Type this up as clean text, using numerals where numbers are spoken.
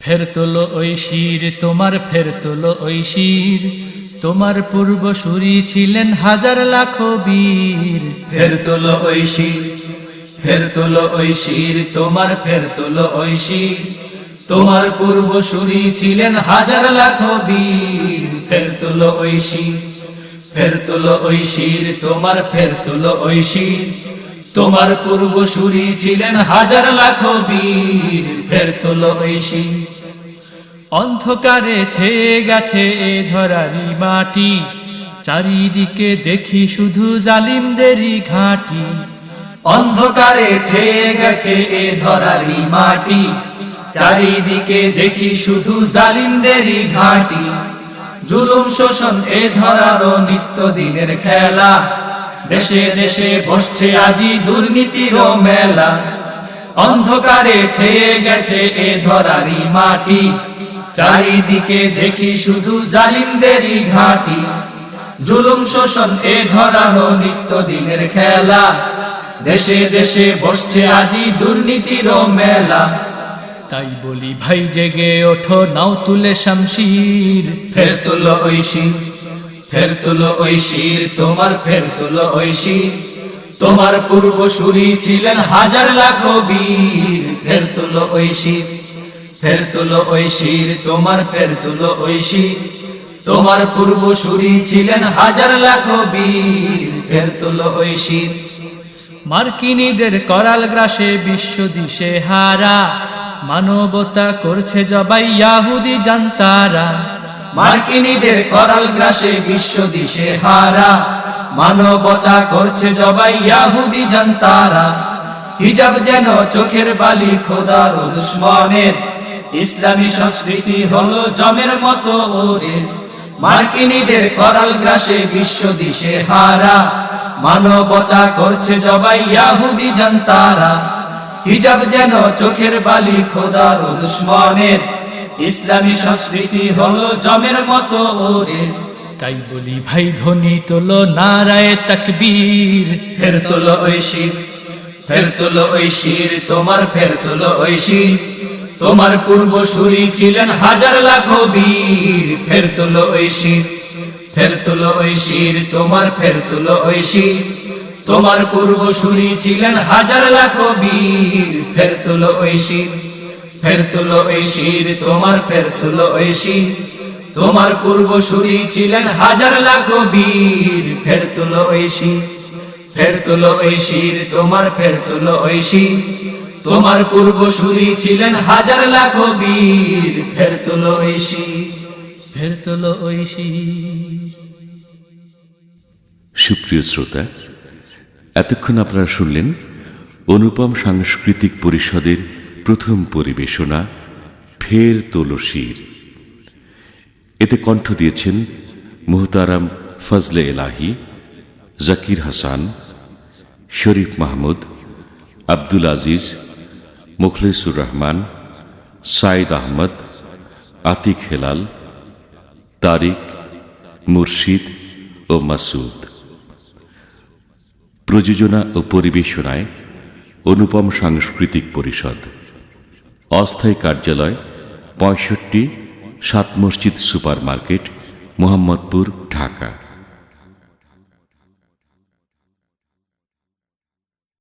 ফের তোলো ওই শির তোমার, ফের তোলো ওই শির তোমার পূর্বসূরি ছিলেন হাজার লাখো বীর। ফের তোলো ওই শির, ফের তোলো ওই শির তোমার, ফের তোলো ওই শির তোমার পূর্বসূরি ছিলেন হাজার লাখো বীর। ফের তোলো ওই শির, ফের তোলো ওই শির তোমার, ফের তোলো ওই শির তোমার পূর্বসূরি ছিলেন হাজার লাখো বীর। ফের তোলো ওই শির। অন্ধকারে ছেয়ে গেছে এ ধরারি মাটি, চারিদিকে দেখি শুধু জালিমদেরই ঘাঁটি। অন্ধকারে ছেয়ে গেছে এ ধরারি মাটি, চারিদিকে দেখি শুধু জালিমদেরই ঘাঁটি। জুলুম শোষণ এ ধরারও নিত্য দিনের খেলা, দেশে দেশে বসছে আজি দুর্নীতির মেলা। অন্ধকারে ছেয়ে গেছে এ ধরারি মাটি, চারিদিকে দেখি শুধু জালিমদেরই ঘাঁটি। জুলুম শোষণ এ ধরারও নিত্য দিনের খেলা, দেশে দেশে বসছে আজি দুর্নীতির মেলা। তাই বলি ভাই জেগে ওঠো, নাও তুলে শামশির। ফের তোলো ওই শির, ফের তোলো ওই শির তোমার, ফের তোলো ওই শির তোমার পূর্বসূরি ছিলেন হাজার লাখো বীর। ফের তোলো ওই শির, ফের তোলো ওই শির তোমার, ফের তোলো ওই শির তোমার পূর্বসূরি ছিলেন হাজার লাখো বীর। ফের তোলো ওই শির। মার্কিনীদের করাল গ্রাসে বিশ্ব দিশে হারা, মানবতা করছে জবাই ইয়াহুদি জান্তারা। মার্কিনীদের করাল গ্রাসে বিশ্ব দিশে হারা, মানবতা করছে জবাই ইয়াহুদি জান্তারা। হিজাব যেন চোখের বালি খোদার ও দুশমনের, ইসলামী সংস্কৃতি হলো জমের মতো ওরে। মার্কিনীদের করাল গ্রাসে বিশ্ব দিশে হারা, মানবতা করছে জবাই ইয়াহুদি জান্তারা। হিজাব যেন চোখের বালি খোদার ও দুশমনের, ইসলামী সংস্কৃতি হলো জমের মতো ওরে। তাই বলি ভাই ধ্বনি তোলো নারায়ে তাকবীর। ফের তোলো ওই শির, ফের তোলো ওই শির তোমার, ফের তোলো ওই শির তোমার পূর্বসূরি ছিলেন হাজার লাখো বীর। ফের তোলো ওই শির, ফের তোলো ওই শির তোমার, ফের তোলো ওই শির তোমার পূর্বসূরি ছিলেন হাজার লাখো বীর। ফের তোলো ওই শির, ফের তোলো ওই শির তোমার, ফের তোলো ওই শির তোমার পূর্বসূরি ছিলেন হাজার লাখো বীর। ফের তোলো ওই শির, ফের তোলো ওই শির তোমার, ফের তোলো ওই শির তোমার পূর্বসূরি ছিলেন হাজার লাখো বীর। ফের তোলো ওই শির, ফের তোলো ওই শির। সুপ্রিয় শ্রোতা, এতক্ষণ আপনারা শুনলেন অনুপম সাংস্কৃতিক পরিষদের প্রথম পরিবেশনা ফের তোলো শির। এতে কণ্ঠ দিয়েছেন মুহতারাম ফজলে এলাহি, জাকির হাসান, শরীফ মাহমুদ, আব্দুল আজিজ, মুখলেসুর রহমান, সাইদ আহমদ, আতিক হেলাল, তারিক, মুর্শিদ ও মাসুদ। প্রযোজনা ও পরিবেশনায় অনুপম সাংস্কৃতিক পরিষদ। অস্থায়ী কার্যালয় 65 সাত মসজিদ সুপার মার্কেট, মোহাম্মদপুর, ঢাকা।